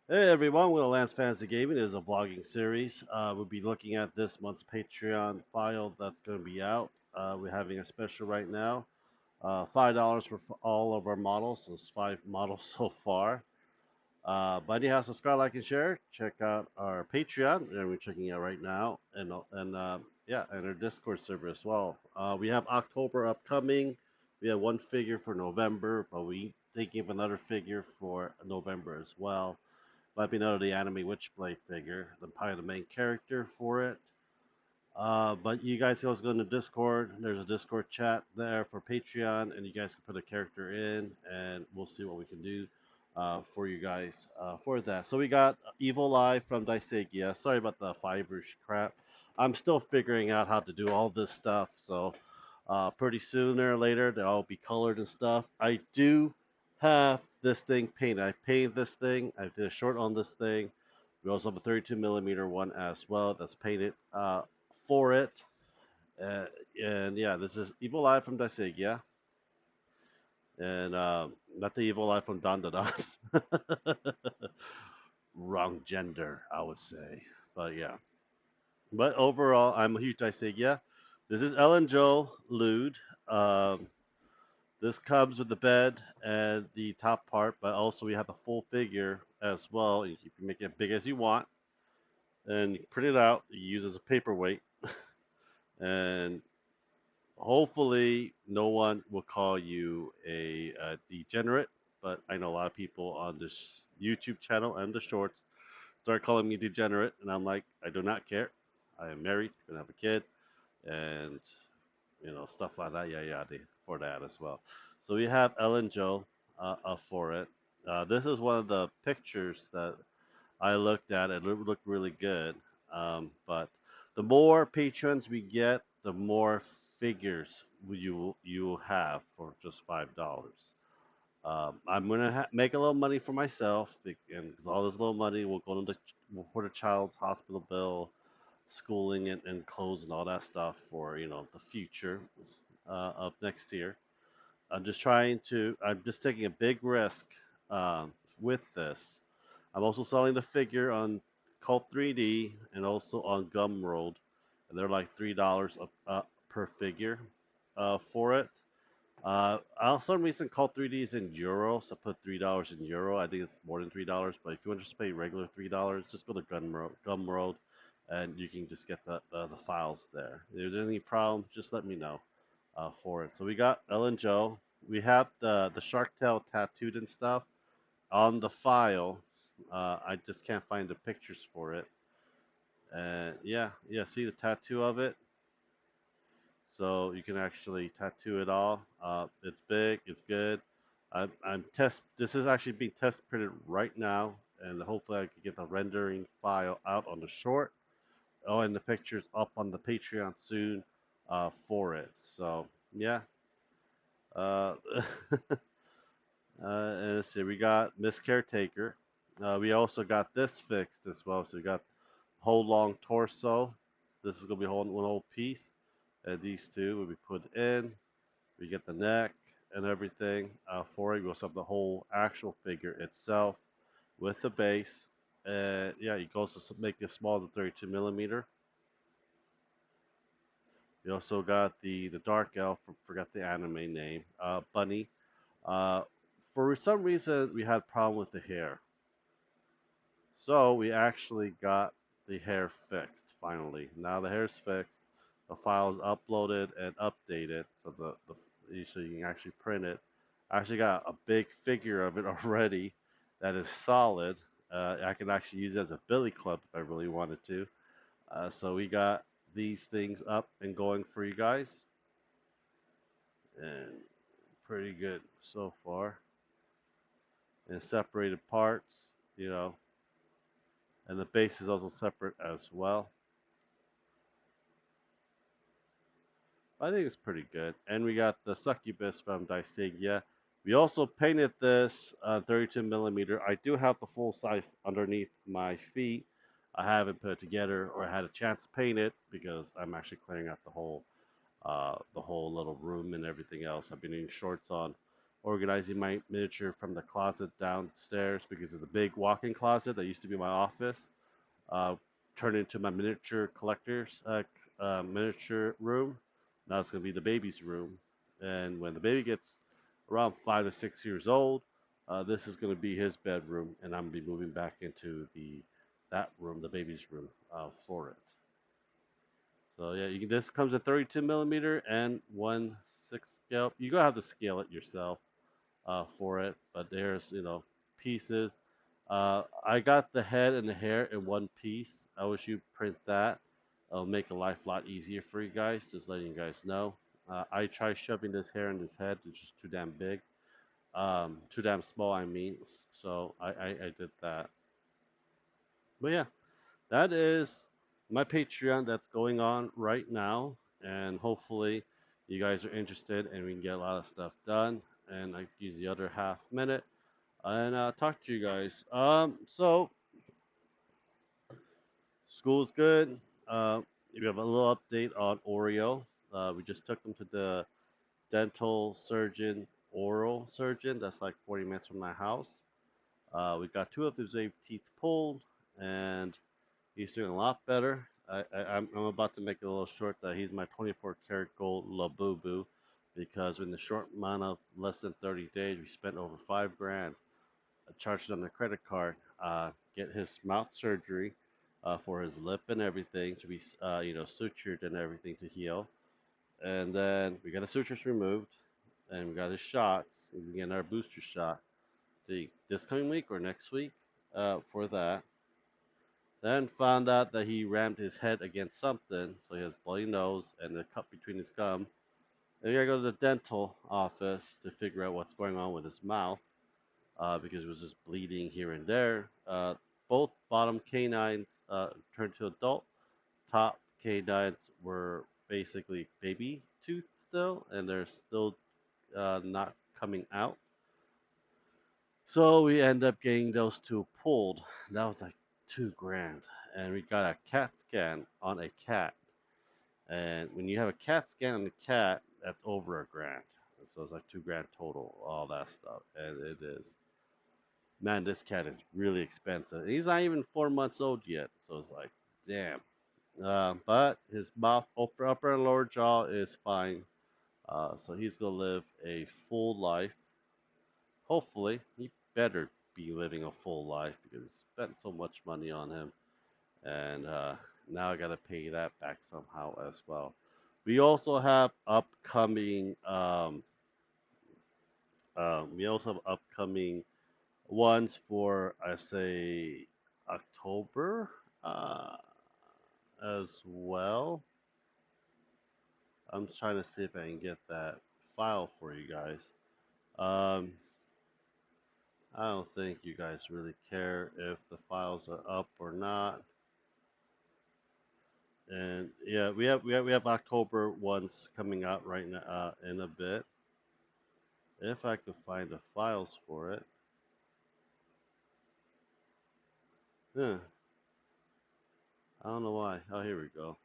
Hey everyone, Will Lance Fantasy Gaming is a vlogging series. We'll be looking at this month's Patreon file that's going to be out. We're having a special right now. $5 for all of our models. So it's 5 models so far. But anyhow, subscribe, like, and share. Check out our Patreon, and we're checking it out right now, and yeah, and our Discord server as well. We have October upcoming. We have one figure for November, but we thinking of another figure for November as well. Let me know the anime Witchblade figure, probably the main character for it. But you guys can also go into Discord. There's a Discord chat there for Patreon, and you guys can put a character in, and we'll see what we can do for you guys for that. So we got Evil Eye from Daisegia. Sorry about the fibers crap. I'm still figuring out how to do all this stuff, so pretty sooner or later they'll all be colored and stuff. I do have this thing painted. I painted this thing. I did a short on this thing. We also have a 32 millimeter one as well that's painted for it. Uh, and yeah, this is Evil Eye from Daisegia, and not the Evil Eye from Don Don. Wrong gender, I would say. But yeah. But overall, I'm a huge Daisegia. This is Ellen Joe Lude. Um, this comes with the bed and the top part, but also we have the full figure as well. You can make it big as you want, and you print it out. You use it as a paperweight, and hopefully no one will call you a degenerate. But I know a lot of people on this YouTube channel and the shorts start calling me degenerate, and I'm like, I do not care. I am married, gonna have a kid, and stuff like that. Yeah, yeah, for that as well. So we have Ellen Joe for it. This is one of the pictures that I looked at. It looked really good. But the more patrons we get, the more figures you have for just $5. I'm gonna make a little money for myself, and because all this little money will go into for the child's hospital bill, schooling and clothes and all that stuff for the future of next year. I'm just taking a big risk with this. I'm also selling the figure on Cult 3D and also on Gumroad. And they're like $3 per figure for it. Some reason Cult 3D is in euro, so I put $3 in euro. I think it's more than $3, but if you want to just pay regular $3, just go to Gumroad, and you can just get the files there. If there's any problems, just let me know for it. So we got Ellen Joe. We have the shark tail tattooed and stuff on the file. I just can't find the pictures for it. And yeah, yeah, see the tattoo of it. So you can actually tattoo it all. It's big. It's good. I'm test. This is actually being test printed right now, and hopefully I can get the rendering file out on the short. Oh, and the pictures up on the Patreon soon for it. So yeah. Uh, and let's see, we got Miss Caretaker. We also got this fixed as well. So we got whole long torso. This is gonna be one whole piece. And these two will be put in. We get the neck and everything for it. We also have the whole actual figure itself with the base. And yeah, you can also make this small to 32 millimeter. We also got the dark elf. Forgot the anime name. Bunny. Uh, for some reason, we had a problem with the hair. So we actually got the hair fixed finally. Now the hair's fixed. The file is uploaded and updated, so so you can actually print it. I actually got a big figure of it already that is solid. I can actually use it as a billy club if I really wanted to. So we got these things up and going for you guys, and pretty good so far. In separated parts, and the base is also separate as well. I think it's pretty good. And we got the succubus from Daisegia. We also painted this 32 millimeter. I do have the full size underneath my feet. I haven't put it together or had a chance to paint it because I'm actually clearing out the whole little room and everything else. I've been in shorts on organizing my miniature from the closet downstairs because it's a big walk-in closet that used to be my office. Uh, Turned into my miniature collector's miniature room. Now it's going to be the baby's room. And when the baby gets around 5 to 6 years old, this is going to be his bedroom, and I'm going to be moving back into the that room, the baby's room, for it. So yeah, this comes in 32 millimeter and 1/6 scale. You gotta have to scale it yourself for it, but there's pieces. I got the head and the hair in one piece. I wish you print that. It'll make a life a lot easier for you guys. Just letting you guys know. I tried shoving this hair in this head. It's just too damn big. Too damn small. I mean. So I did that. But yeah, that is my Patreon that's going on right now, and hopefully you guys are interested and we can get a lot of stuff done. And I use the other half minute and talk to you guys. So school's good. We have a little update on Oreo. We just took him to the dental surgeon, oral surgeon. That's like 40 minutes from my house. We got two of his teeth pulled, and he's doing a lot better. I'm about to make it a little short that he's my 24 karat gold Labubu because in the short amount of less than 30 days, we spent over 5 grand charged on the credit card. Get his mouth surgery for his lip and everything to be, sutured and everything to heal. And then we got the sutures removed, and we got his shots. We get our booster shot this coming week or next week for that. Then found out that he rammed his head against something, so he has bloody nose and a cut between his gum. Then we gotta go to the dental office to figure out what's going on with his mouth, because it was just bleeding here and there. Both bottom canines turned to adult. Top canines were basically baby tooth still, and they're still not coming out. So we end up getting those two pulled. That was like 2 grand. And we got a CAT scan on a cat. And when you have a CAT scan on a cat, that's over a grand. And so it's like 2 grand total, all that stuff. And it is. Man, this cat is really expensive. He's not even 4 months old yet. So it's like, damn. But his mouth, upper and lower jaw is fine. So he's going to live a full life. Hopefully, he better be living a full life because we spent so much money on him, and now I gotta pay that back somehow as well. We also have upcoming, ones for I say October uh, as well. I'm trying to see if I can get that file for you guys. Um, I don't think you guys really care if the files are up or not. And yeah, we have October ones coming out right now in a bit. If I could find the files for it. Yeah, I don't know why. Oh, here we go.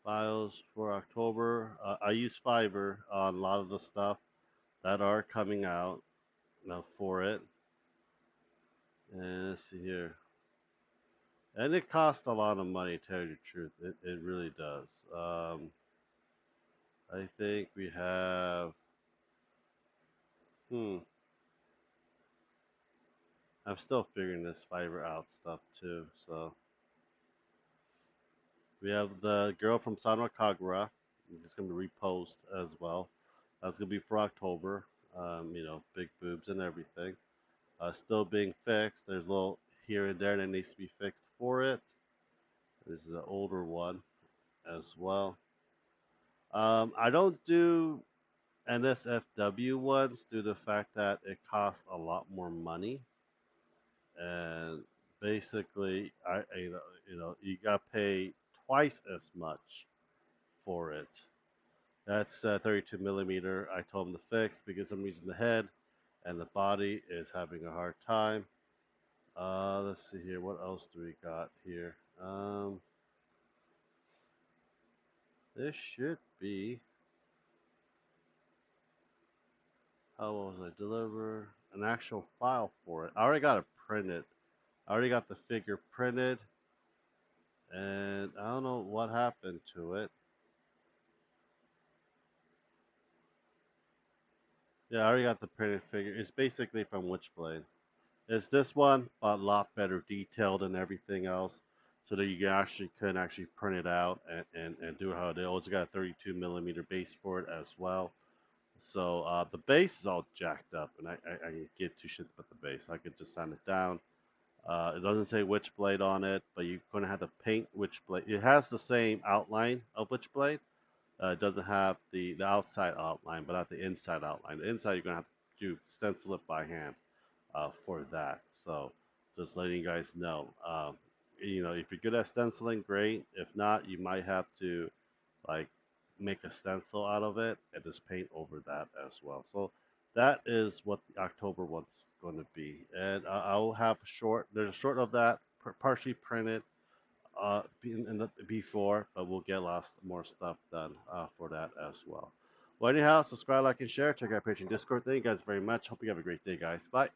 Files for October. I use Fiverr on a lot of the stuff that are coming out now for it. And let's see here. And it costs a lot of money, to tell you the truth. It really does. I think we have. Hmm. I'm still figuring this Fiverr out stuff too. So we have the girl from Sanwa Kagura. It's gonna be repost as well. That's gonna be for October. Big boobs and everything. Still being fixed. There's a little here and there that needs to be fixed for it. This is an older one as well. I don't do NSFW ones due to the fact that it costs a lot more money, and basically, you got to pay twice as much for it. That's 32 millimeter. I told him to fix because I'm using the head and the body is having a hard time. Let's see here. What else do we got here? This should be. what was I deliver an actual file for it? I already got it printed. I already got the figure printed, and I don't know what happened to it. Yeah, I already got the printed figure. It's basically from Witchblade. It's this one, but a lot better detailed and everything else, so that you can actually print it out and do how it is. Also got a 32 millimeter base for it as well. So the base is all jacked up, and I can give two shits about the base. I could just sand it down. It doesn't say Witchblade on it, but you're going to have to paint Witchblade. It has the same outline of Witchblade. It doesn't have the outside outline, but not the inside outline. The inside you're going to have to do stencil it by hand for that. So just letting you guys know. If you're good at stenciling, great. If not, you might have to like make a stencil out of it and just paint over that as well. So that is what the October one's going to be. And I'll have a short. There's a short of that partially printed in the before, but we'll get lots more stuff done for that as well. Well, anyhow, subscribe, like, and share. Check out Patreon Discord. Thank you guys very much. Hope you have a great day, guys. Bye.